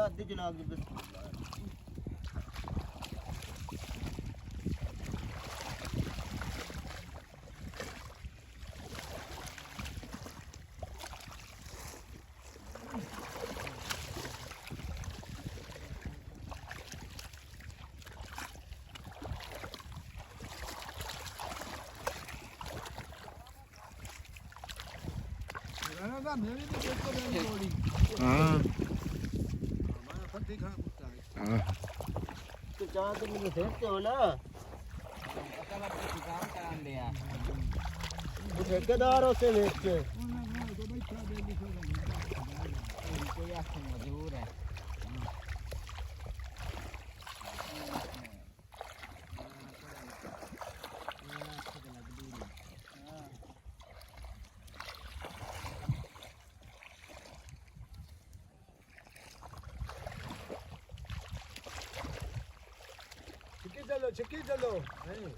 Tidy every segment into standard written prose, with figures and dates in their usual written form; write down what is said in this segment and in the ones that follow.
ਅੱਧੀ ਜਨਾਬ ਦੀ ਚਾਹ ਤੇ ਮੈਨੂੰ ਫੇਰ ਤੇ ਹੋਣਾ ਪਤਾ ਲੱਗ ਕੇ ਕੰਮ ਕਰਨ ਦੇ ਆ ਉਹ ਠੇਕੇਦਾਰ ਉਸੇ ਵੇਚ ਕੇ ਕੋਈ ਆਖੇ ਮਜ਼ਦੂਰ ਹੈ छिक्की चलो नहीं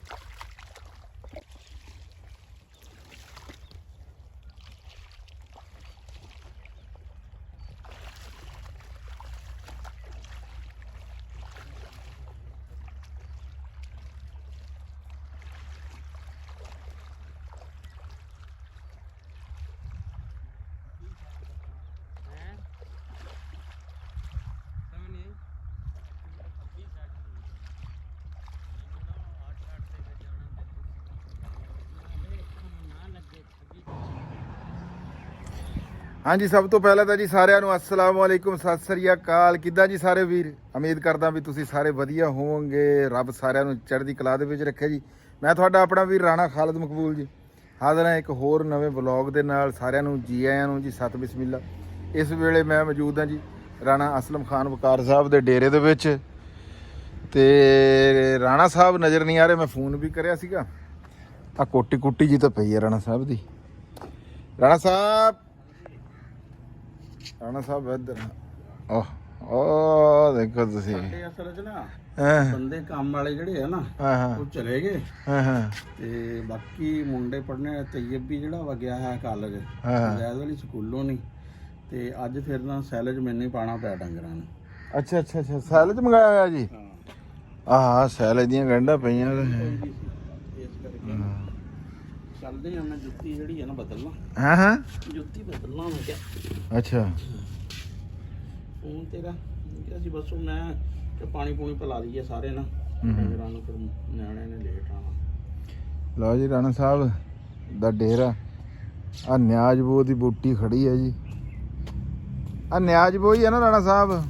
हाँ जी सब तो पहले तो जी सारिਆਂ ਨੂੰ अस्सलाम वालेकुम सत श्री अकाल किद्दां जी सारे वीर उम्मीद करदा भी तुसीं सारे वधिया होवोगे रब सारिਆਂ ਨੂੰ चढ़दी कला ਦੇ ਵਿੱਚ ਰੱਖੇ जी मैं ਤੁਹਾਡਾ ਆਪਣਾ ਵੀਰ ਰਾਣਾ ਖਾਲਦ ਮਕਬੂਲ ਜੀ ਹਾਜ਼ਰ ਹਾਂ ਇੱਕ ਹੋਰ ਨਵੇਂ ਵਲੌਗ ਦੇ ਨਾਲ ਸਾਰਿਆਂ ਨੂੰ ਜੀ ਆਇਆਂ ਨੂੰ ਜੀ ਸਤ ਬਿਸਮਿਲ੍ਲਾ ਇਸ ਵੇਲੇ ਮੈਂ ਮੌਜੂਦ ਹਾਂ ਜੀ ਰਾਣਾ ਅਸਲਮ ਖਾਨ ਵਕਾਰ ਸਾਹਿਬ ਦੇ ਡੇਰੇ ਦੇ ਵਿੱਚ ਤੇ ਰਾਣਾ ਸਾਹਿਬ ਨਜ਼ਰ ਨਹੀਂ ਆ ਰਹੇ ਮੈਂ ਫੋਨ ਵੀ ਕਰਿਆ ਸੀਗਾ ਆ ਕੋਟੀ ਕੁੱਟੀ ਜੀ ਤਾਂ ਪਈ ਹੈ ਰਾਣਾ ਸਾਹਿਬ ਦੀ ਰਾਣਾ ਸਾਹਿਬ ਰਾਣਾ ਸਾਹਿਬ ਇੱਧਰ ਉਹ ਦੇਖੋ ਤੁਸੀਂ ਸਾਡੇ ਅਸਲ 'ਚ ਨਾ ਹਾਂ ਬੰਦੇ ਕੰਮ ਵਾਲੇ ਜਿਹੜੇ ਆ ਨਾ ਹਾਂ ਉਹ ਚਲੇ ਗਏ ਹਾਂ ਤੇ ਬਾਕੀ ਮੁੰਡੇ ਪੜ੍ਹਨੇ ਤੈਯਬ ਵੀ ਜਿਹੜਾ ਵਗਿਆ ਹੈ ਕਾਲਜ ਹਾਂ ਜੈਦ ਵਾਲੀ ਸਕੂਲੋਂ ਨਹੀਂ ਤੇ ਅੱਜ ਫਿਰ ਨਾ ਸੈਲਜ ਮੈਨੂੰ ਹੀ ਪਾਣਾ ਪਿਆ ਡੰਗਰਾਂ ਨੂੰ ਅੱਛਾ ਅੱਛਾ ਅੱਛਾ ਸੈਲਜ ਮੰਗਾਇਆ ਹੋਇਆ ਜੀ ਹਾਂ ਆਹ ਸੈਲਜ ਦੀਆਂ ਗੰਢਾਂ ਪਈਆਂ ਇਸ ਕਰਕੇ ਚੱਲਦੇ ਆ ਮੈਂ ਜੁੱਤੀ ਜਿਹੜੀ ਹੈ ਨਾ ਬਦਲਣਾ ਹਾਂ ਹਾਂ ਜੁੱਤੀ ਬਦਲਣਾ ਮੈਂ ਕਿਹਾ ਅੱਛਾ ਫੋਨ ਤੇਰਾ ਕਿਹਾ ਸੀ ਬਸ ਮੈਂ ਕਿ ਪਾਣੀ ਪੂਣੀ ਪਿਲਾ ਲਈਏ ਸਾਰੇ ਨਾ ਡੰਗਰਾਂ ਨੂੰ ਫਿਰ ਨਿਆਣਿਆਂ ਨੇ ਲੇਟ ਆਉਣਾ ਲਓ ਜੀ ਰਾਣਾ ਸਾਹਿਬ ਦਾ ਡੇਰਾ ਆ ਨਿਆਜ਼ਬੋ ਦੀ ਬੂਟੀ ਖੜੀ ਹੈ ਜੀ ਆ ਨਿਆਜ਼ਬੋ ਹੀ ਹੈ ਨਾ ਰਾਣਾ ਸਾਹਿਬ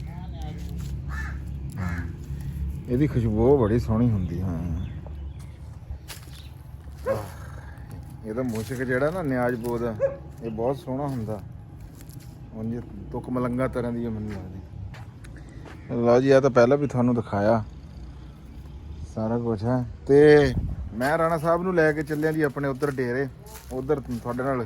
ਇਹਦੀ ਖੁਸ਼ਬੂ ਬੜੀ ਸੋਹਣੀ ਹੁੰਦੀ ਹਾਂ ਇਹਦਾ ਮੁਸ਼ਕ ਜਿਹੜਾ ਨਾ ਨਿਆਜ਼ਬੋ ਦਾ ਇਹ ਬਹੁਤ ਸੋਹਣਾ ਹੁੰਦਾ ਉਂਝ ਤੁਕ ਮਲੰਗਾ ਤਰ੍ਹਾਂ ਦੀ ਮੈਨੂੰ ਲੱਗਦੀ ਲਓ ਜੀ ਆ ਤਾਂ ਪਹਿਲਾਂ ਵੀ ਤੁਹਾਨੂੰ ਦਿਖਾਇਆ ਸਾਰਾ ਕੁਝ ਹੈ ਤੇ ਮੈਂ ਰਾਣਾ ਸਾਹਿਬ ਨੂੰ ਲੈ ਕੇ ਚੱਲਿਆ ਜੀ ਆਪਣੇ ਉੱਧਰ ਡੇਰੇ ਉੱਧਰ ਤੁਹਾਡੇ ਨਾਲ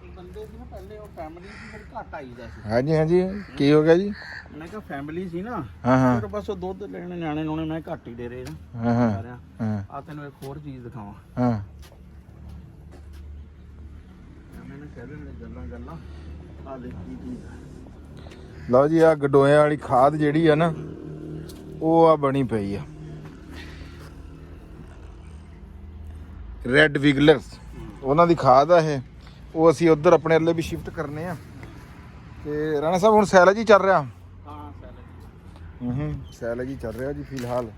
ਬੰਦੇ ਸੀ ਨਾ ਪਹਿਲੇ ਉਹ ਫੈਮਿਲੀ ਸੀ ਫਿਰ ਘੱਟ ਆਈਦਾ ਸੀ ਹਾਂਜੀ ਹਾਂਜੀ ਕੀ ਹੋ ਗਿਆ ਜੀ ਮੈਂ ਕਿਹਾ ਫੈਮਿਲੀ ਸੀ ਨਾ ਹਾਂ ਹਾਂ ਫਿਰ ਬਸ ਉਹ ਦੁੱਧ ਲੈਣ ਨਿਆਣੇ ਨੂੰ ਮੈਂ ਘੱਟ ਹੀ ਦੇ ਰਹੇ ਨਾ ਹਾਂ ਹਾਂ ਹਾਂ ਆ ਤੈਨੂੰ ਇੱਕ ਹੋਰ ਚੀਜ਼ ਦਿਖਾਵਾਂ ਹਾਂ ਮੈਨੂੰ ਕਹਿ ਦਿੰਦੇ ਗੱਲਾਂ ਆ ਦੇਖ ਕੀ ਚੀਜ਼ ਲਓ ਜੀ ਆ ਗਡੋਇਆਂ ਵਾਲੀ ਖਾਦ ਜਿਹੜੀ ਆ ਨਾ ਉਹ ਆ ਬਣੀ ਪਈ ਆ ਰੈੱਡ ਵਿਗਲਰਸ ਉਹਨਾਂ ਦੀ ਖਾਦ ਆ ਇਹ ਉਹ ਅਸੀਂ ਉਧਰ ਆਪਣੇ ਅੱਲੇ ਵੀ ਸ਼ਿਫਟ ਕਰਨੇ ਆ ਤੇ ਰਾਣਾ ਸਾਹਿਬ ਹੁਣ ਸੈਲਜ ਹੀ ਚੱਲ ਰਿਹਾ ਹਾਂ ਸੈਲਜ ਸੈਲਜ ਹੀ ਚੱਲ ਰਿਹਾ ਜੀ ਫਿਲਹਾਲ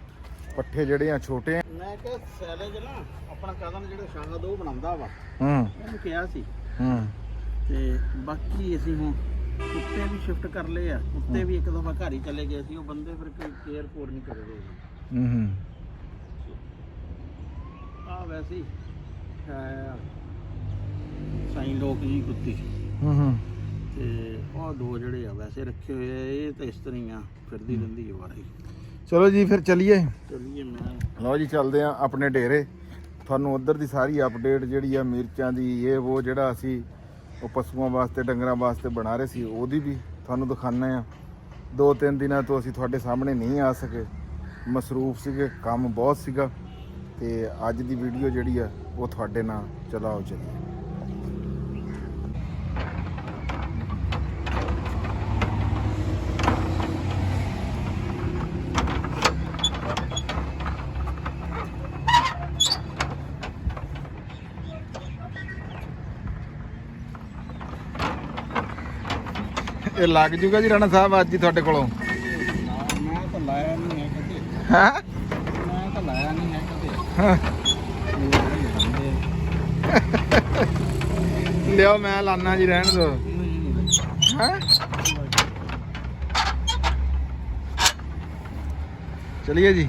ਪੱਠੇ ਜਿਹੜੇ ਆ ਛੋਟੇ ਆ ਮੈਂ ਕਿਹਾ ਸੈਲਜ ਨਾ ਆਪਣਾ ਕਦਮ ਜਿਹੜਾ ਸ਼ਾਂਗਾ ਉਹ ਬਣਾਉਂਦਾ ਵਾ ਉਹਨੂੰ ਕਿਹਾ ਸੀ ਤੇ ਬਾਕੀ ਅਸੀਂ ਹੁਣ ਕੁੱਤੇ ਵੀ ਸ਼ਿਫਟ ਕਰ ਲਏ ਆ ਕੁੱਤੇ ਵੀ ਇੱਕ ਦਫਾ ਘਰ ਹੀ ਚਲੇ ਗਏ ਸੀ ਉਹ ਬੰਦੇ ਫਿਰ ਕੋਈ ਕੇਅਰ ਕੋਰ ਨਹੀਂ ਕਰਦੇ ਆ ਵੈਸੇ ਹੀ ਸਾਈਂ ਲੋਕ ਜੀ ਕੁੱਤੀ ਤੇ ਉਹ ਦੋ ਜਿਹੜੇ ਆ ਵੈਸੇ ਰੱਖੇ ਹੋਏ ਆ ਇਹ ਤਾਂ ਇਸ ਤਰ੍ਹਾਂ ਹੀ ਆ ਫਿਰਦੀ ਰਹਿੰਦੀ ਹੈ ਵਾਰੀ ਚਲੋ ਜੀ ਫਿਰ ਚਲੀਏ ਮੈਂ ਲਓ ਜੀ ਚੱਲਦੇ ਆ ਆਪਣੇ ਡੇਰੇ ਤੁਹਾਨੂੰ ਉਧਰ ਦੀ ਸਾਰੀ ਅਪਡੇਟ ਜਿਹੜੀ ਆ ਮਿਰਚਾਂ ਦੀ ਇਹ ਉਹ ਜਿਹੜਾ ਅਸੀਂ ਉਹ ਪਸ਼ੂਆਂ ਵਾਸਤੇ ਡੰਗਰਾਂ ਵਾਸਤੇ ਬਣਾ ਰਹੇ ਸੀ ਉਹਦੀ ਵੀ ਤੁਹਾਨੂੰ ਦਿਖਾਉਂਦੇ ਆ 2-3 ਦਿਨਾਂ ਤੋਂ ਅਸੀਂ ਤੁਹਾਡੇ ਸਾਹਮਣੇ ਨਹੀਂ ਆ ਸਕੇ ਮਸਰੂਫ ਸੀਗੇ ਕੰਮ ਬਹੁਤ ਸੀਗਾ ਤੇ ਅੱਜ ਦੀ ਵੀਡੀਓ ਜਿਹੜੀ ਆ ਉਹ ਤੁਹਾਡੇ ਨਾਲ ਚਲਾਓ ਚੱਲੀਏ ਇਹ ਲੱਗ ਜੂਗਾ ਜੀ ਰਾਣਾ ਸਾਹਿਬ ਅੱਜ ਹੀ ਤੁਹਾਡੇ ਕੋਲੋਂ? ਮੈਂ ਤਾਂ ਲਾਇਆ ਨਹੀਂ ਹੈ ਕਦੇ। ਹਾਂ ਮੈਂ ਤਾਂ ਲਾਇਆ ਨਹੀਂ ਹੈ ਕਦੇ। ਲਿਓ ਮੈਂ ਲਾਨਾ ਜੀ, ਰਹਿਣ ਦੋ। ਹਾਂ ਚਲਿਏ ਜੀ।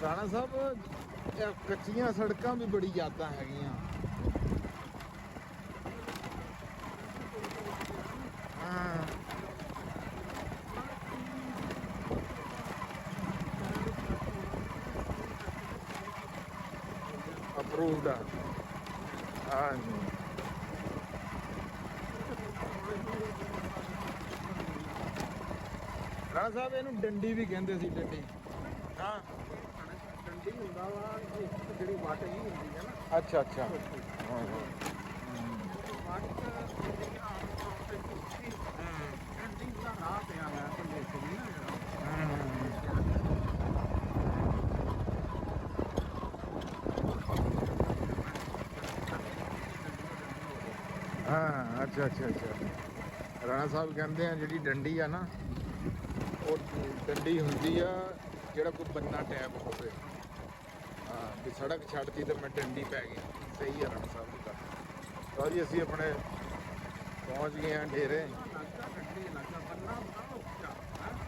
ਰਾਣਾ ਸਾਹਿਬ ਇਹ ਕੱਚੀਆਂ ਸੜਕਾਂ ਵੀ ਬੜੀ ਯਾਦਾਂ ਹੈਗੀਆਂ। ਹਾਂ ਅਪਰੂਵਡ ਆ। ਹਾਂ ਰਾਣਾ ਸਾਹਿਬ ਇਹਨੂੰ ਡੰਡੀ ਵੀ ਕਹਿੰਦੇ ਸੀ, ਡੰਡੀ। ਹਾਂ ਡੰਡੀ ਹੁੰਦਾ ਵਾ ਜਿਹੜੀ ਵਾਟ ਹੀ ਹੁੰਦੀ ਹੈ ਨਾ। ਅੱਛਾ ਅੱਛਾ। ਡੰਡੀ ਦਾ ਨਾਂ ਪਿਆ ਹੋਇਆ ਬੰਦੇ ਤੋਂ ਨਹੀਂ ਨਾ ਹਾਂ ਅੱਛਾ ਅੱਛਾ ਅੱਛਾ। ਰਾਣਾ ਸਾਹਿਬ ਕਹਿੰਦੇ ਆ ਜਿਹੜੀ ਡੰਡੀ ਆ ਨਾ, ਉਹ ਡੰਡੀ ਹੁੰਦੀ ਆ ਜਿਹੜਾ ਕੋਈ ਬੰਨਾ ਟੈਪ ਹੋਵੇ। ਹਾਂ ਵੀ ਸੜਕ ਛੱਡਤੀ ਤੇ ਮੈਂ ਡੰਡੀ ਪੈ ਗਈ। ਸਹੀ ਆ ਰਾਣਾ ਸਾਹਿਬ ਦੀ ਗੱਲ। ਲਓ ਜੀ ਅਸੀਂ ਆਪਣੇ ਪਹੁੰਚ ਗਏ ਆ ਡੇਰੇ।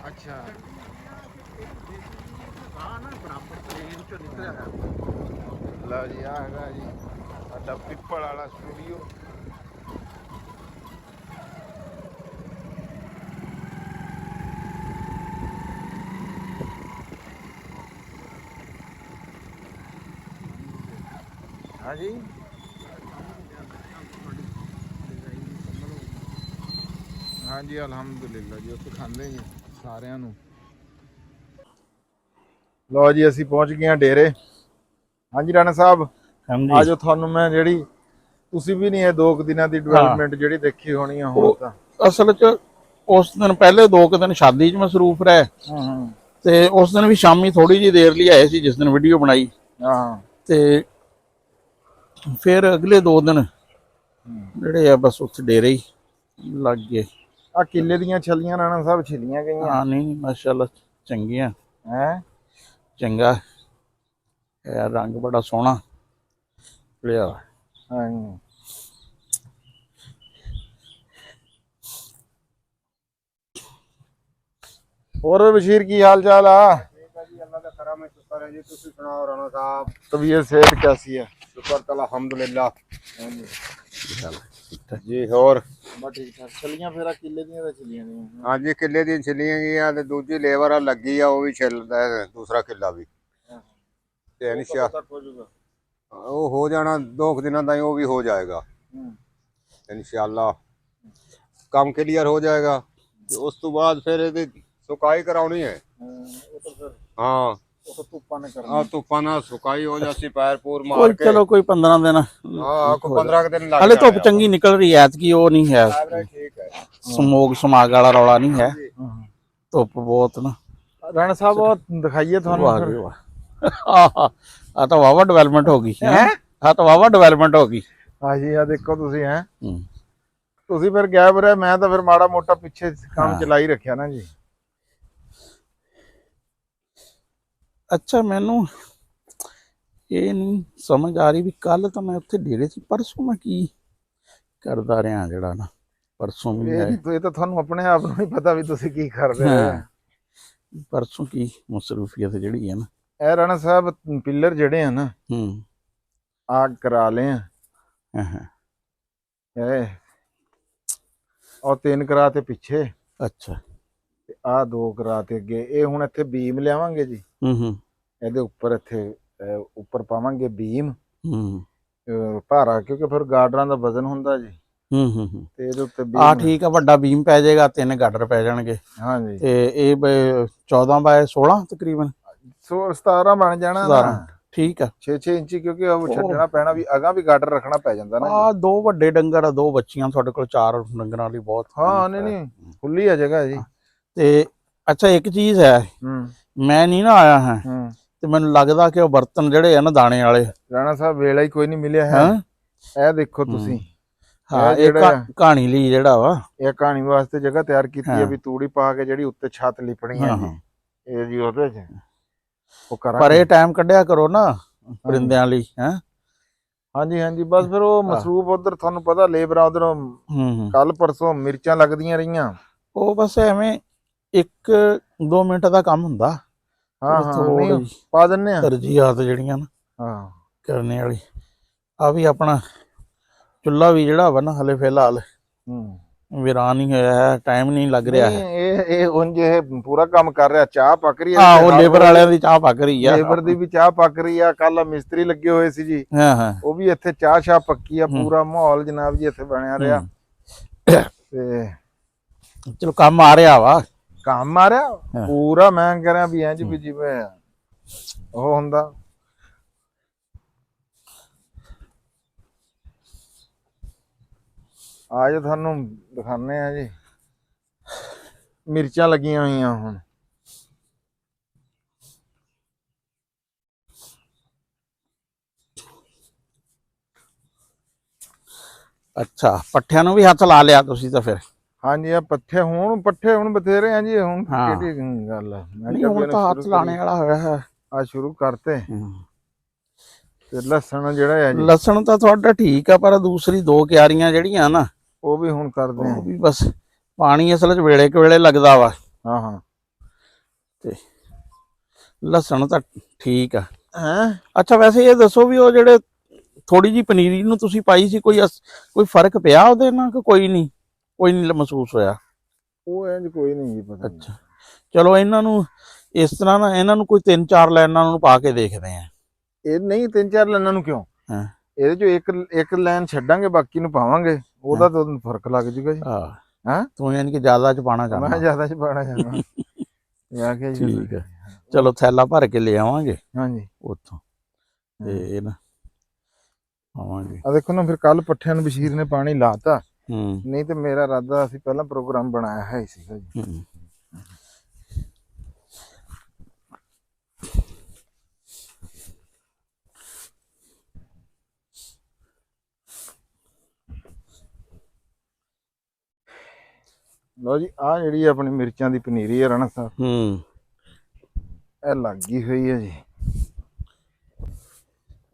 ਅੱਛਾ ਨਾ ਬਰਾਬਰ ਟ੍ਰੇਨ ਚੋਂ ਨਿਕਲਿਆ ਹੈ। ਲਓ ਜੀ ਆ ਹੈਗਾ ਜੀ ਸਾਡਾ ਪਿੱਪਲ ਵਾਲਾ ਸਟੂਡੀਓ। ਹਾਂਜੀ ਹਾਂਜੀ ਅਲਹਮਦੁਲਿਲਾ ਜੀ। ਉੱਥੇ ਖਾਂਦੇ ਜੀ ਸਾਰਿਆਂ ਨੂੰ। ਲਓ ਜੀ ਅਸੀਂ ਪਹੁੰਚ ਗਏ ਹਾਂ ਡੇਰੇ। ਹਾਂਜੀ ਰਾਣਾ ਸਾਹਿਬ ਆਜੋ। ਤੁਹਾਨੂੰ ਮੈਂ ਜਿਹੜੀ ਤੁਸੀਂ ਵੀ ਨਹੀਂ ਇਹ 2 ਦਿਨਾਂ ਦੀ ਡਿਵੈਲਪਮੈਂਟ ਜਿਹੜੀ ਦੇਖੀ ਹੋਣੀ ਆ ਹੁਣ ਤਾਂ। ਅਸਲ 'ਚ ਉਸ ਦਿਨ ਪਹਿਲੇ 2 ਦਿਨ ਸ਼ਾਦੀ 'ਚ ਮਸਰੂਫ ਰਹੇ ਤੇ ਉਸ ਦਿਨ ਵੀ ਸ਼ਾਮੀ ਥੋੜੀ ਜਿਹੀ ਦੇਰ ਲਈ ਆਏ ਸੀ ਜਿਸ ਦਿਨ ਵੀਡੀਓ ਬਣਾਈ। ਹਾਂ ਤੇ ਫਿਰ ਅਗਲੇ 2 ਦਿਨ ਜਿਹੜੇ ਆ ਬਸ ਉੱਥੇ ਡੇਰੇ ਹੀ ਲੱਗ ਗਏ। ਆ ਕਿੱਲੇ ਦੀਆਂ ਛੱਲੀਆਂ ਰਾਣਾ ਸਾਹਿਬ ਛਿਲੀਆਂ ਗਈਆਂ। ਹਾਂ ਨਹੀਂ ਮਾਸ਼ਾਅੱਲਾ ਚੰਗੀਆਂ ਹੈ। ਚੰਗਾ ਇਹ ਰੰਗ ਬੜਾ ਸੋਹਣਾ ਲਿਆ। ਹਾਂ ਹੋਰ ਬਸ਼ੀਰ ਕੀ ਹਾਲ ਚਾਲ ਆ? अल्लाह का करम है, शुक्र है जी। तुसी सुनाओ राणा साहब? तबीयत सेहत कैसी है? शुक्र तला अल्हम्दुलिल्लाह जी। और बस ठीक ठाक। छलियां फेरा किले ਦੀਆਂ ਤਾਂ ਛਲੀਆਂ ਨੇ। हाँ जी किले दी छिलियां गईयां ते दूजी लेबर लगी आ, वो भी छिलदा है दूसरा किला भी ते इंशाअल्लाह वो हो जाना 2 दिनों ताईं, वो भी हो जाएगा इंशाअल्लाह। काम क्लियर हो जाएगा ते उस तो बाद फिर ਇਹਦੀ सुकाई करानी है। हाँ ਧੁੱਪਾਂ ਨੇ ਕਰਨਾ। हाँ धुप्पा ना सुकाई हो जाती, पैर पूर मार ਕੋਈ के। ਚਲੋ ਕੋਈ 15 ਦਿਨ हाँ कोई 15 दिन लग ਹਲੇ ਧੁੱਪ जाएगा। ਚੰਗੀ ਨਿਕਲ ਰਹੀ ਐ ਐਤਕੀ ਉਹ ਨਹੀਂ ਹੈ ठीक है। ਸਮਾਗ ਵਾਲਾ ਰੌਲਾ ਨਹੀਂ ਹੈ। ਧੁੱਪ ਬਹੁਤ ਨਾ ਰਾਣਾ ਸਾਹਿਬ ਉਹ ਦਿਖਾਈਏ ਤੁਹਾਨੂੰ ਵਾਹ ਫਿਰ। ਜੀ ਵਾਹ। ਆ ਤਾਂ ਵਾਵਾ ਡਿਵੈਲਪਮੈਂਟ ਹੋ ਗਈ ਹੈ। ਆ ਤਾਂ ਵਾਵਾ ਡਿਵੈਲਪਮੈਂਟ ਹੋ ਗਈ। ਹਾਂਜੀ ਆ ਦੇਖੋ ਤੁਸੀਂ ਹੈ। ਤੁਸੀਂ ਫਿਰ ਗਾਇਬ ਰਹੇ, ਮੈਂ ਤਾਂ ਫਿਰ ਮਾੜਾ ਮੋਟਾ ਪਿੱਛੇ ਕੰਮ ਚਲਾ ਹੀ ਰੱਖਿਆ ਨਾ ਜੀ। ਅੱਛਾ ਮੈਨੂੰ ਇਹ ਨਹੀਂ ਸਮਝ ਆ ਰਹੀ ਵੀ ਕੱਲ ਤਾਂ ਮੈਂ ਉੱਥੇ ਡੇਰੇ ਸੀ, ਪਰਸੋਂ ਮੈਂ ਕੀ ਕਰਦਾ ਰਿਹਾ ਜਿਹੜਾ ਨਾ ਪਰਸੋਂ ਵੀ ਇਹ ਤਾਂ ਤੁਹਾਨੂੰ ਆਪਣੇ ਆਪ ਨੂੰ ਨਹੀਂ ਪਤਾ ਵੀ ਤੁਸੀਂ ਕੀ ਕਰਦੇ ਹੋ। ਪਰਸੋਂ ਕੀ ਮਸਰੂਫੀਅਤ ਜਿਹੜੀ ਹੈ ਨਾ। ਇਹ ਰਾਣਾ ਸਾਹਿਬ ਪਿੱਲਰ ਜਿਹੜੇ ਆ ਨਾ ਆ ਕਰਾ ਲਏ ਆ। ਇਹ ਉਹ 3 ਕਰਾ ਤੇ ਪਿੱਛੇ। ਅੱਛਾ ਤੇ ਆ 2 ਕਰਾ ਤੇ ਅੱਗੇ। ਇਹ ਹੁਣ ਇੱਥੇ ਬੀਮ ਲਿਆਵਾਂਗੇ ਜੀ। ਇਹਦੇ ਉੱਪਰ ਇੱਥੇ ਉੱਪਰ ਪਾਵਾਂਗੇ ਬੀਮ ਭਾਰਾ, ਕਿਉਂਕਿ ਫਿਰ ਗਾਡਰਾਂ ਦਾ ਵਜ਼ਨ ਹੁੰਦਾ ਜੀ, ਹੂੰ ਤੇ ਇਹਦੇ ਉੱਤੇ ਆ ਠੀਕ ਆ, ਵੱਡਾ ਬੀਮ ਪੈ ਜਾਏਗਾ, 3 ਗਾਡਰ ਪੈ ਜਾਣਗੇ। ਹਾਂਜੀ, ਤੇ ਇਹ 14 ਬਾਏ 16 ਤਕਰੀਬਨ 17 ਬਣ ਜਾਣਾ ਨਾ। 17 ਠੀਕ ਆ। 6 ਇੰਚੀ, ਕਿਉਂਕਿ ਉਹ ਛੱਡਣਾ ਪੈਣਾ ਵੀ, ਅਗਾਂ ਵੀ ਗਾਡਰ ਰੱਖਣਾ ਪੈ ਜਾਂਦਾ ਨਾ ਜੀ। ਆ 2 ਵੱਡੇ ਡੰਗਰ ਆ, 2 ਬੱਚੀਆਂ ਤੁਹਾਡੇ ਕੋਲ, 4 ਡੰਗਰਾਂ ਲਈ ਬਹੁਤ। ਹਾਂ ਨਹੀਂ ਖੁੱਲੀ ਆ ਜਗ੍ਹਾ ਜੀ। ਤੇ ਅੱਛਾ ਇੱਕ ਚੀਜ਼ ਹੈ, ਮੈਂ ਨਹੀਂ ਨਾ ਆਇਆ ਹਾਂ, ਤੇ ਮੈਨੂੰ ਲੱਗਦਾ ਕਿ ਉਹ ਬਰਤਨ ਜਿਹੜੇ ਆ ਨਾ ਦਾਣੇ ਵਾਲੇ, ਰਾਣਾ ਸਾਹਿਬ ਵੇਲਾ ਹੀ ਕੋਈ ਨਹੀਂ ਮਿਲਿਆ ਹੈ। ਇਹ ਦੇਖੋ ਤੁਸੀਂ, ਹਾਂ ਇਹ ਕਹਾਣੀ ਲਈ ਜਿਹੜਾ ਵਾ, ਇਹ ਕਹਾਣੀ ਵਾਸਤੇ ਜਗ੍ਹਾ ਤਿਆਰ ਕੀਤੀ ਹੈ ਵੀ ਤੂੜੀ ਪਾ ਕੇ ਜਿਹੜੀ ਉੱਤੇ ਛੱਤ ਲਿਪਣੀ ਹੈ ਜੀ, ਇਹ ਜੀ ਉਹਦੇ ਚ ਉਹ ਕਰਾਂਗੇ। ਪਰ ਇਹ ਟਾਈਮ ਕੱਢਿਆ ਕਰੋ ਨਾ ਪਰਿੰਦਿਆਂ ਲਈ। ਹਾਂਜੀ ਬਸ ਫਿਰ ਉਹ ਮਸਰੂਫ ਉਧਰ, ਤੁਹਾਨੂੰ ਪਤਾ ਲੇਬਰਾਂ ਉਧਰੋਂ ਕੱਲ ਪਰਸੋਂ ਮਿਰਚਾਂ ਲੱਗਦੀਆਂ ਰਹੀਆਂ, ਉਹ ਬਸ ਐਵੇਂ 1-2 ਮਿੰਟ ਦਾ ਕੰਮ ਹੁੰਦਾ। ਨਹੀਂ ਪਾ ਦਿੰਨੇ ਆ ਤਰਜੀਹਾਤ ਜਿਹੜੀਆਂ ਨਾ ਕਰਨੇ ਵਾਲੀ। ਆ ਵੀ ਆਪਣਾ ਚੁੱਲਾ ਵੀ ਜਿਹੜਾ ਵਾ ਨਾ ਹਲੇ ਫਿਲਹਾਲ ਵੀਰਾਨ ਹੀ ਹੋਇਆ ਹੈ, ਟਾਈਮ ਨਹੀਂ ਲੱਗ ਰਿਹਾ ਹੈ। ਇਹ ਉਂਝ ਇਹ ਪੂਰਾ ਕੰਮ ਕਰ ਰਿਹਾ, ਚਾਹ ਪੱਕ ਰਹੀ ਹੈ। ਉਹ ਲੇਬਰ ਵਾਲਿਆਂ ਦੀ ਚਾਹ ਪੱਕ ਰਹੀ ਆ, ਲੇਬਰ ਦੀ ਵੀ ਚਾਹ ਪੱਕ ਰਹੀ ਆ। ਕੱਲ ਮਿਸਤਰੀ ਲੱਗੇ ਹੋਏ ਸੀ ਜੀ, ਉਹ ਵੀ ਇੱਥੇ ਚਾਹ ਪੱਕੀ ਆ। ਪੂਰਾ ਮਾਹੌਲ ਜਨਾਬ ਜੀ ਇੱਥੇ ਬਣਿਆ ਰਿਹਾ। ਤੇ ਚਲੋ ਕੰਮ ਆ ਰਿਹਾ ਵਾ, ਕੰਮ ਆ ਰਿਹਾ ਪੂਰਾ। ਮੈਂ ਕਹਿ ਰਿਹਾ ਵੀ ਇੰਝ ਵੀ ਜਿਵੇਂ ਉਹ ਹੁੰਦਾ। ਆਜੋ ਤੁਹਾਨੂੰ ਦਿਖਾਣੇ ਆ ਜੀ, ਮਿਰਚਾਂ ਲੱਗੀਆਂ ਹੋਈਆਂ ਹੁਣ। ਅੱਛਾ ਪੱਠਿਆਂ ਨੂੰ ਵੀ ਹੱਥ ਲਾ ਲਿਆ ਤੁਸੀਂ ਤਾਂ ਫਿਰ? ਹਾਂਜੀ ਆ ਪੱਠੇ ਹੁਣ ਬਥੇਰੇ ਆ ਜੀ। ਹੁਣ ਕਿਹੜੀ ਗੱਲ ਆ, ਹੁਣ ਤਾਂ ਹੱਥ ਲਾਣੇ ਵਾਲਾ ਹੋਇਆ ਹੈ। ਆ ਸ਼ੁਰੂ ਕਰਤੇ। ਤੇ ਲਸਣ ਜਿਹੜਾ ਹੈ ਜੀ, ਲਸਣ ਤਾਂ ਤੁਹਾਡਾ ਠੀਕ ਆ, ਪਰ ਦੂਸਰੀ 2 ਕਿਆਰੀਆਂ ਜਿਹੜੀਆਂ ਨਾ, ਉਹ ਵੀ ਹੁਣ ਕਰਦੇ ਆ। ਉਹ ਵੀ ਬਸ ਪਾਣੀ ਅਸਲ 'ਚ ਵੇਲੇ ਕਵੇਲੇ ਲੱਗਦਾ ਵਾ। ਤੇ ਲਸਣ ਤਾਂ ਠੀਕ ਆ। ਅੱਛਾ ਵੈਸੇ ਇਹ ਦੱਸੋ ਵੀ ਉਹ ਜਿਹੜੇ ਥੋੜੀ ਜੀ ਪਨੀਰੀ ਨੂੰ ਤੁਸੀਂ ਪਾਈ ਸੀ, ਕੋਈ ਫਰਕ ਪਿਆ ਉਹਦੇ ਨਾਲ ਕਿ ਕੋਈ ਨਹੀਂ ਮਹਿਸੂਸ ਹੋਇਆ? ਉਹ ਇੰਜ ਕੋਈ ਨਹੀਂ ਜੀ ਪਤਾ। ਅੱਛਾ ਚਲੋ ਇਹਨਾਂ ਨੂੰ ਇਸ ਤਰ੍ਹਾਂ ਨਾ, ਇਹਨਾਂ ਨੂੰ ਕੋਈ 3-4 ਲਾਈਨਾਂ ਨੂੰ ਪਾ ਕੇ ਦੇਖਦੇ ਆ। ਇਹ ਨਹੀਂ 3-4 ਲਾਈਨਾਂ ਨੂੰ ਕਿਉਂ, ਇਹਦੇ ਚੋਂ ਇੱਕ ਲਾਈਨ ਛੱਡਾਂਗੇ, ਬਾਕੀ ਨੂੰ ਪਾਵਾਂਗੇ, ਉਹਦਾ ਤਾਂ ਫਰਕ ਲੱਗ ਜੂਗਾ ਜੀ। ਤੂੰ ਯਾਨੀ ਕਿ ਜ਼ਿਆਦਾ 'ਚ ਪਾਣਾ ਚਾਹੁੰਦਾ? ਮੈਂ ਜ਼ਿਆਦਾ 'ਚ ਪਾਣਾ ਚਾਹੁੰਦਾ। ਠੀਕ ਹੈ, ਚਲੋ ਥੈਲਾ ਭਰ ਕੇ ਲੈ ਆਵਾਂਗੇ ਹਾਂਜੀ ਉੱਥੋਂ, ਤੇ ਨਾ ਆਵਾਂਗੇ। ਆ ਦੇਖੋ ਨਾ, ਫਿਰ ਕੱਲ ਪੱਠਿਆਂ ਨੂੰ ਬਸ਼ੀਰ ਨੇ ਪਾਣੀ ਲਾਤਾ। ਨਹੀਂ ਤੇ ਮੇਰਾ ਇਰਾਦਾ, ਅਸੀਂ ਪਹਿਲਾਂ ਪ੍ਰੋਗਰਾਮ ਬਣਾਇਆ ਹੈ ਸੀਗਾ ਜੀ। ਲਓ ਜੀ, ਆ ਜਿਹੜੀ ਆਪਣੀ ਮਿਰਚਾਂ ਦੀ ਪਨੀਰੀ ਹੈ ਰਾਣਾ ਸਾਹਿਬ, ਇਹ ਲੱਗ ਗਈ ਹੋਈ ਹੈ ਜੀ।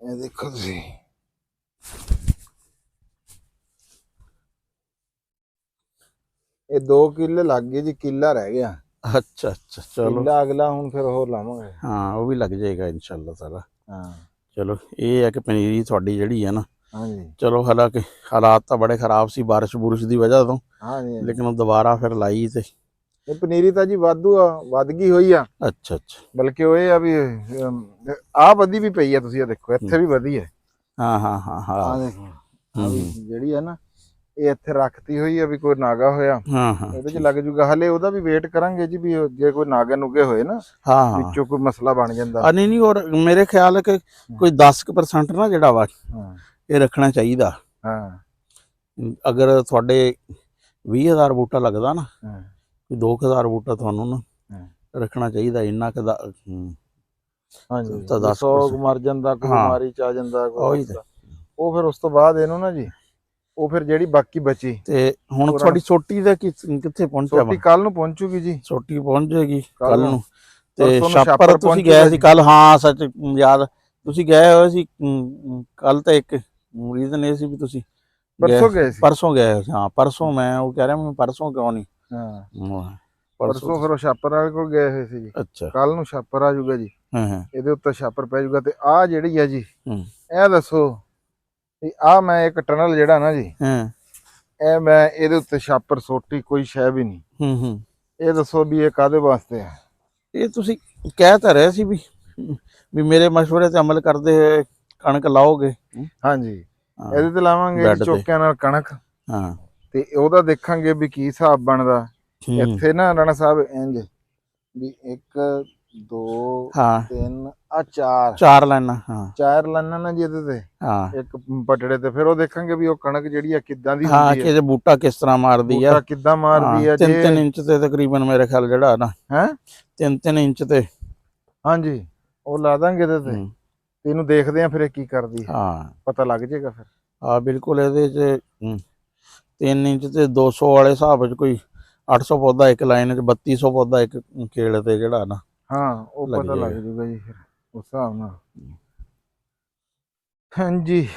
ਇਹ ਦੇਖੋ ਤੁਸੀਂ, ਇਹ 2 ਕਿੱਲੇ ਲੱਗ ਗਏ ਜੀ, ਕਿੱਲਾ ਰਹਿ ਗਿਆ। ਅੱਛਾ ਚਲੋ, ਕਿੱਲਾ ਅਗਲਾ ਹੁਣ ਫਿਰ ਹੋਰ ਲਾਵਾਂਗੇ। ਉਹ ਵੀ ਲੱਗ ਜਾਏਗਾ ਇਨਸ਼ਾਅੱਲਾ ਤਾਲਾ। ਚਲੋ ਇਹ ਹੈ ਕਿ ਪਨੀਰੀ ਤੁਹਾਡੀ ਜਿਹੜੀ ਹੈ ਨਾ, ਚਲੋ ਹਾਲਾਂਕਿ ਹਾਲਾਤ ਤਾਂ ਬੜੇ ਖਰਾਬ ਸੀ ਬਾਰਿਸ਼ ਦੀ ਵਜ੍ਹਾ ਤੋਂ, ਲੇਕਿਨ ਉਹ ਦੁਬਾਰਾ ਫਿਰ ਲਾਈ ਤੇ ਇਹ ਪਨੀਰੀ ਤਾਂ ਜੀ ਵੱਧ ਗਈ ਹੋਈ ਆ। ਅੱਛਾ ਬਲਕਿ ਉਹ ਇਹ ਆ ਵੀ ਆ ਵਧੀ ਵੀ ਪਈ ਆ। ਤੁਸੀਂ ਆ ਦੇਖੋ, ਇੱਥੇ ਵੀ ਵਧੀ ਹੈ। ਹਾਂ ਦੇਖੋ ਜਿਹੜੀ ਆ ਨਾ, ਇਹ ਇੱਥੇ ਰੱਖਤੀ ਹੋਈ ਆ ਵੀ ਕੋਈ ਨਾਗਾ ਹੋਇਆ ਉਹਦੇ ਚ ਲੱਗ ਜੂਗਾ। ਹਲੇ ਉਹਦਾ ਵੀ ਵੇਟ ਕਰਾਂਗੇ ਜੀ, ਵੀ ਜੇ ਕੋਈ ਨਾਗੇ ਨੁਗੇ ਹੋਏ ਨਾ ਵਿੱਚੋਂ ਕੋਈ ਮਸਲਾ ਬਣ ਜਾਂਦਾ। ਨਹੀਂ ਔਰ ਮੇਰੇ ਖਿਆਲ ਹੈ ਕਿ ਕੋਈ 10% ਨਾ ਜਿਹੜਾ ਵਾ ਇਹ ਰੱਖਣਾ ਚਾਹੀਦਾ। ਅਗਰ ਤੁਹਾਡੇ 20,000 ਬੂਟਾ ਲੱਗਦਾ ਨਾ, 2,000 ਬੂਟਾ ਤੁਹਾਨੂੰ ਨਾ ਰੱਖਣਾ ਚਾਹੀਦਾ। ਇੰਨਾ ਕੁ ਦਾ ਹਾਂਜੀ, 100 ਮਰ ਜਾਂਦਾ, ਕੋਈ ਬਿਮਾਰੀ ਚ ਆ ਜਾਂਦਾ, ਉਹ ਫਿਰ ਉਸ ਤੋਂ ਬਾਅਦ ਇਹਨੂੰ ਨਾ ਜੀ, ਉਹ ਫਿਰ ਜਿਹੜੀ ਬਾਕੀ ਬਚੀ। ਤੇ ਹੁਣ ਤੁਹਾਡੀ ਸੋਟੀ ਦਾ ਕਿੱਥੇ ਪਹੁੰਚਿਆ? ਸੋਟੀ ਕੱਲ ਨੂੰ ਪਹੁੰਚੂਗੀ ਜੀ। ਸੋਟੀ ਪਹੁੰਚ ਜਾਏਗੀ ਕੱਲ ਨੂੰ। ਤੇ ਛਾਪਰ ਤੁਸੀਂ ਗਏ ਸੀ ਕੱਲ? ਹਾਂ ਸੱਚ ਯਾਦ, ਤੁਸੀਂ ਗਏ ਹੋਏ ਸੀ ਕੱਲ। ਤਾਂ ਇੱਕ ਰੀਜ਼ਨ ਇਹ ਸੀ ਵੀ ਤੁਸੀਂ ਪਰਸੋਂ ਗਏ ਸੀ। ਪਰਸੋਂ ਗਏ ਸੀ। ਹਾਂ ਪਰਸੋਂ, ਮੈਂ ਉਹ ਕਹਿ ਰਿਹਾ ਮੈਂ ਪਰਸੋਂ ਕਿਉਂ ਨਹੀਂ। ਪਰਸੋਂ ਫਿਰ ਉਹ ਛਾਪਰ ਵਾਲੇ ਕੋਲ ਗਏ ਹੋਏ ਸੀ ਜੀ। ਅੱਛਾ, ਕੱਲ ਨੂੰ ਛਾਪਰ ਆ ਜਾਊਗਾ ਜੀ। ਇਹਦੇ ਉੱਤੇ ਛਾਪਰ ਪੈ ਜਾਊਗਾ। ਤੇ ਆਹ ਜਿਹੜੀ ਆ ਜੀ, ਇਹ ਦੱਸੋ ਵੀ ਆਹ ਮੈਂ ਇੱਕ ਟਨਲ ਜਿਹੜਾ ਨਾ ਜੀ, ਇਹ ਮੈਂ ਇਹਦੇ ਉੱਤੇ ਛਾਪਰ ਸੋਟੀ ਕੋਈ ਸ਼ੈ ਵੀ ਨਹੀਂ। ਇਹ ਦੱਸੋ ਵੀ ਇਹ ਕਾਹਦੇ ਵਾਸਤੇ ਆ? ਇਹ ਤੁਸੀਂ ਕਹਿ ਤਾਂ ਰਹੇ ਸੀ ਵੀ ਮੇਰੇ ਮਸ਼ਵਰੇ ਤੇ ਅਮਲ ਕਰਦੇ ਹੋਏ ਕਣਕ ਲਾਓਗੇ ਹਾਂਜੀ ਹਾਂ, ਇਹਦੇ ਤੇ ਲਾਵਾਂਗੇ ਬੈੱਡ ਜੀ ਤੇ। ਚੋਕਿਆਂ ਨਾਲ ਕਣਕ ਹਾਂ ਤੇ ਉਹਦਾ ਦੇਖਾਂਗੇ ਵੀ ਕੀ ਹਿਸਾਬ ਬਣਦਾ। ਹੂੰ, ਇੱਥੇ ਨਾ ਰਾਣਾ ਸਾਹਿਬ ਇੰਜ ਵੀ 1 2 ਹਾਂ 3 ਆ 4 4 ਲਾਈਨਾਂ ਹਾਂ 4 ਲਾਈਨਾਂ ਨਾ ਜੀ ਇਹਦੇ ਤੇ ਹਾਂ ਇੱਕ ਪਟੜੇ ਤੇ, ਫਿਰ ਉਹ ਦੇਖਾਂਗੇ ਵੀ ਉਹ ਕਣਕ ਜਿਹੜੀ ਆ ਕਿੱਦਾਂ ਦੀ ਹਾਂ ਹੁੰਦੀ ਕਿ ਹੈ, ਇਹਦੇ ਬੂਟਾ ਕਿਸ ਤਰ੍ਹਾਂ ਮਾਰਦੀ ਆ। ਬੂਟਾ ਕਿੱਦਾਂ ਮਾਰਦੀ ਆ। 3-3 ਜੇ ਇੰਚ ਤੇ ਤਕਰੀਬਨ ਮੇਰੇ ਖਿਆਲ ਜਿਹੜਾ ਨਾ ਹੈ 3-3 ਇੰਚ ਤੇ ਹਾਂਜੀ ਉਹ ਲਾ ਦਾਂਗੇ ਇਹਦੇ ਤੇ, ਹੂੰ, ਤੇ ਇਹਨੂੰ ਦੇਖਦੇ ਆ ਫਿਰ ਇਹ ਕੀ ਕਰਦੀ ਹੈ, ਹਾਂ ਪਤਾ ਲੱਗ ਜਾਏਗਾ ਫਿਰ। ਹਾਂ ਬਿਲਕੁਲ ਇਹਦੇ ਚ 3 ਇੰਚ ਤੇ 200 ਵਾਲੇ ਹਿਸਾਬ ਚ ਕੋਈ 800 ਪੌਦਾ ਇੱਕ ਲਾਈਨ ਚ 3200 ਪੌਦਾ ਇੱਕ ਖੇਲ ਤੇ ਜਿਹੜਾ ਨਾ ਹਾਂ ਉਹ ਲੱਗ ਪਤਾ ਲੱਗ ਜਾਏਗਾ। ਜੂਗਾ ਜੀ ਫਿਰ ਉਸ ਹਿਸਾਬ ਨਾਲ। ਹਾਂਜੀ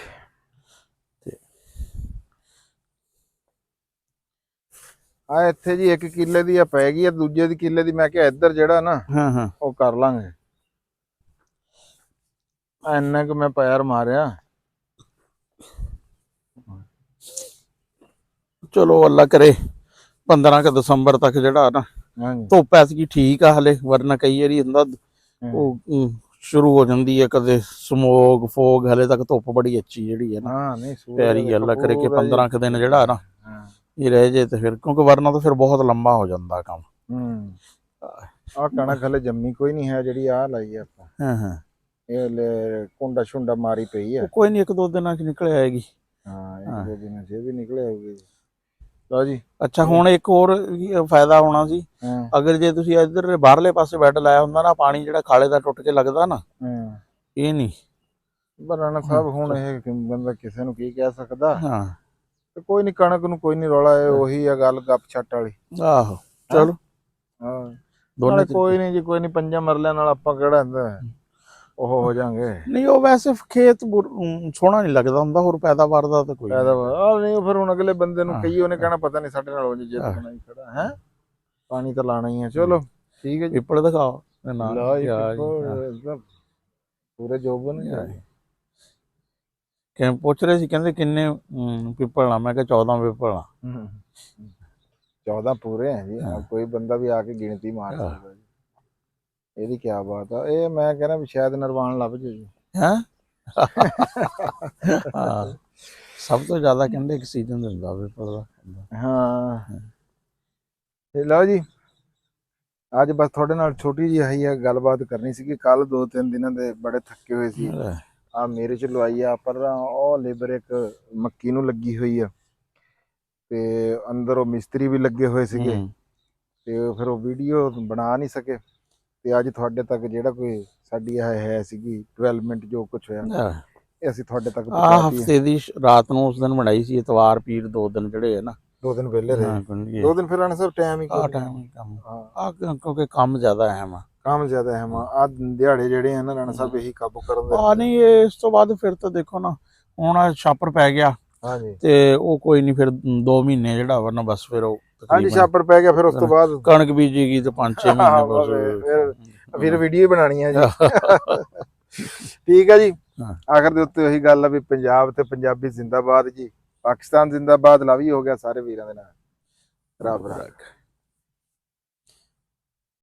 ਆ ਇੱਥੇ ਜੀ 1 ਕਿੱਲੇ ਦੀ ਆ ਪੈ ਗਈ ਆ, ਦੂਜੇ ਦੀ ਕਿੱਲੇ ਦੀ ਮੈਂ ਕਿਹਾ ਇੱਧਰ ਜਿਹੜਾ ਨਾ ਹਾਂ ਹਾਂ ਉਹ ਕਰ ਲਾਂਗੇ। ਇੰਨਾ ਕੁ ਮੈਂ ਪੈਰ ਮਾਰਿਆ। ਚਲੋ ਅੱਲਾ ਕਰੇ 15 ਕੁ ਦਸੰਬਰ ਤੱਕ ਜਿਹੜਾ ਨਾ ਹਾਂਜੀ ਧੁੱਪ ਐਤਕੀ ਠੀਕ ਆ ਹਲੇ, ਵਰਨਾ ਕਈ ਵਾਰੀ ਹੁੰਦਾ ਉਹ ਸ਼ੁਰੂ ਹੋ ਜਾਂਦੀ ਹੈ ਕਦੇ ਸਮੋਗ ਫੋਗ। ਹਲੇ ਤੱਕ ਧੁੱਪ ਬੜੀ ਅੱਛੀ ਜਿਹੜੀ ਹੈ ਨਾ ਹਾਂ ਨਹੀਂ ਪਿਆਰੀ। ਅੱਲਾ ਕਰੇ ਕਿ 15 ਕੁ ਦਿਨ ਜਿਹੜਾ ਨਾ ਹਾਂ ਇਹ ਰਹਿ ਜੇ ਤੇ ਫਿਰ, ਕਿਉਂਕਿ ਵਰਨਾ ਤਾਂ ਫਿਰ ਬਹੁਤ ਲੰਬਾ ਹੋ ਜਾਂਦਾ ਕੰਮ। ਆ ਕਣਕ ਹਲੇ ਜੰਮੀ ਕੋਈ ਨਹੀਂ ਹੈ ਜਿਹੜੀ ਆ ਲਾਈ ਆ ਆਪਾਂ, ਹਾਂ ਹਾਂ ਇਹ ਕੁੰਡਾ ਸ਼ੁੰਡਾ ਮਾਰੀ ਪਈ ਆ। ਉਹ ਕੋਈ ਨਹੀਂ 1-2 ਦਿਨਾਂ ਚ ਨਿਕਲ ਆਏਗੀ। ਹਾਂ 1-2 ਦਿਨਾਂ ਚ ਇਹ ਵੀ ਨਿਕਲੇ ਆਉਗੀ। ਲਓ ਜੀ ਅੱਛਾ ਹੁਣ ਇੱਕ ਹੋਰ ਫਾਇਦਾ ਹੋਣਾ ਸੀ, ਹਾਂ ਅਗਰ ਜੇ ਤੁਸੀਂ ਇੱਧਰ ਬਾਹਰਲੇ ਪਾਸੇ ਬੈੱਡ ਲਾਇਆ ਹੁੰਦਾ ਨਾ, ਪਾਣੀ ਜਿਹੜਾ ਖਾਲੇ ਦਾ ਟੁੱਟ ਕੇ ਲੱਗਦਾ ਨਾ, ਹਾਂ ਇਹ ਨਹੀਂ। ਪਰ ਰਾਣਾ ਸਾਹਿਬ ਹੁਣ ਇਹ ਬੰਦਾ ਕਿਸੇ ਨੂੰ ਕੀ ਕਹਿ ਸਕਦਾ। ਹਾਂ ਤੇ ਕੋਈ ਨਹੀਂ ਕਣਕ ਨੂੰ ਕੋਈ ਨਹੀਂ ਰੌਲਾ, ਇਹ ਉਹੀ ਆ ਗੱਲ ਗੱਪ ਛੱਟ ਵਾਲੀ। ਆਹੋ ਚਲੋ ਹਾਂ ਦੋਨੇ ਨਾਲੇ ਕੋਈ ਨਹੀਂ ਜੀ, ਕੋਈ ਨਹੀਂ 5 ਮਰਲਿਆਂ ਨਾਲ ਆਪਾਂ ਕਿਹੜਾ ਹੁੰਦਾ ਉਹ ਹੋ ਜਾਾਂਗੇ। ਨਹੀਂ ਉਹ ਵੈਸੇ ਖੇਤ ਸੋਹਣਾ ਨਹੀਂ ਲੱਗਦਾ ਹੁੰਦਾ, ਹੋਰ ਪੈਦਾਵਾਰ ਦਾ ਤਾਂ ਕੋਈ ਫਾਇਦਾ ਨਹੀਂ ਫਿਰ ਹੁਣ ਅਗਲੇ ਬੰਦੇ ਨੂੰ ਹਾਂ, ਕਹੀਏ, ਉਹਨੇ ਕਹਿਣਾ ਪਤਾ ਨਹੀਂ ਸਾਡੇ ਨਾਲ ਉਹ ਜਿੱਦ ਬਣਾਈ ਖੜਾ ਹੈ, ਪਾਣੀ ਤਾਂ ਲਾਣਾ ਹੀ ਹੈ। ਚਲੋ ਠੀਕ ਹੈ ਜੀ, ਪਿੱਪਲ ਦਿਖਾਓ ਨਾ ਲਓ ਜੀ ਪੂਰੇ ਜੋਬਨ ਕਿ ਪੁੱਛ ਰਹੇ ਸੀ, ਕਹਿੰਦੇ ਕਿੰਨੇ ਪਿੱਪਲ ਆ, ਮੈਂ ਕਿਹਾ 14 ਪਿੱਪਲ ਆ। 14 ਪੂਰੇ ਹੈ ਜੀ, ਕੋਈ ਬੰਦਾ ਵੀ ਆ ਕੇ ਗਿਣਤੀ ਮਾਰ ਸਕਦਾ ਜੀ। ਇਹਦੀ ਕੀ ਬਾਤ ਆ, ਇਹ ਮੈਂ ਕਹਿੰਦਾ ਵੀ ਸ਼ਾਇਦ ਨਿਰਵਾਣ ਲੱਭ ਜੇ ਜੀ। ਹੈਂ ਹਾਂ ਸਭ ਤੋਂ ਜ਼ਿਆਦਾ ਕਹਿੰਦੇ ਇੱਕ ਸੀਜ਼ਨ ਦਿੰਦਾ ਪਿੱਪਲ ਦਾ। ਹਾਂ ਤੇ ਲਓ ਜੀ ਅੱਜ ਬਸ ਤੁਹਾਡੇ ਨਾਲ ਛੋਟੀ ਜਿਹੀ ਆਹੀ ਆ ਗੱਲਬਾਤ ਕਰਨੀ ਸੀਗੀ। ਕੱਲ 2-3 ਦਿਨਾਂ ਦੇ ਬੜੇ ਥੱਕੇ ਹੋਏ ਸੀ। ਆ ਮੇਰੇ ਚ ਲਵਾਈ ਆ, ਪਰ ਉਹ ਲੇਬਰ ਇੱਕ ਮੱਕੀ ਨੂੰ ਲੱਗੀ ਹੋਈ ਆ, ਤੇ ਅੰਦਰ ਉਹ ਮਿਸਤਰੀ ਵੀ ਲੱਗੇ ਹੋਏ ਸੀਗੇ, ਤੇ ਫਿਰ ਉਹ ਵੀਡੀਓ ਬਣਾ ਨਹੀਂ ਸਕੇ। ਤੇ ਅੱਜ ਤੁਹਾਡੇ ਤੱਕ ਜਿਹੜਾ ਕੋਈ ਸਾਡੀ ਹੈ ਸੀਗੀ ਡਿਵੈਲਪਮੈਂਟ ਜੋ ਕੁਝ ਹੋਇਆ, ਇਹ ਅਸੀਂ ਤੁਹਾਡੇ ਤੱਕ ਪਹੁੰਚਾਤੀ। ਹਫਤੇ ਦੀ ਰਾਤ ਨੂੰ ਉਸ ਦਿਨ ਬਣਾਈ ਸੀ, ਇਤਵਾਰ ਪੀਰ 2 ਦਿਨ ਜਿਹੜੇ ਹੈ ਨਾ 2 ਦਿਨ ਪਹਿਲੇ ਰਹੇ, 2 ਦਿਨ ਫਿਰ ਰਾਣਾ ਸਾਹਿਬ ਟਾਈਮ ਹੀ ਕਿਉਂਕਿ ਕੰਮ ਜ਼ਿਆਦਾ ਅਹਿਮ ਆ। ਕੰਮ ਜ਼ਿਆਦਾ ਅਹਿਮ ਆ ਦਿਹਾੜੇ ਜਿਹੜੇ ਆ ਨਾ ਰਾਣਾ ਸਾਹਿਬ ਇਹੀ ਕਾਬੂ ਕਰਨ ਦੇ। ਨਹੀਂ ਇਸ ਤੋਂ ਬਾਅਦ ਫਿਰ ਤਾਂ ਦੇਖੋ ਨਾ, ਹੁਣ ਛਾਪਰ ਪੈ ਗਿਆ ਹਾਂਜੀ, ਤੇ ਉਹ ਕੋਈ ਨਹੀਂ, ਫਿਰ 2 ਮਹੀਨੇ ਜਿਹੜਾ ਵਰਨਾ ਬਸ ਫਿਰ ਉਹ ਹਾਂਜੀ ਛਾਪਰ ਪੈ ਗਿਆ, ਫਿਰ ਉਸ ਤੋਂ ਬਾਅਦ ਕਣਕ ਬੀਜੇਗੀ ਤੇ 5-6 ਮਹੀਨੇ ਬਸ ਫਿਰ ਵੀਡੀਓ ਬਣਾਣੀ ਆ ਜੀ। ਠੀਕ ਆ ਜੀ, ਆਖਰ ਦੇ ਉੱਤੇ ਉਹੀ ਗੱਲ ਆ ਵੀ ਪੰਜਾਬ ਤੇ ਪੰਜਾਬੀ ਜ਼ਿੰਦਾਬਾਦ ਜੀ, ਪਾਕਿਸਤਾਨ ਜ਼ਿੰਦਾਬਾਦ। ਲਵ ਹੀ ਹੋ ਗਿਆ ਸਾਰੇ ਵੀਰਾਂ ਦੇ ਨਾਲ। ਰੱਬ ਰੱਖ।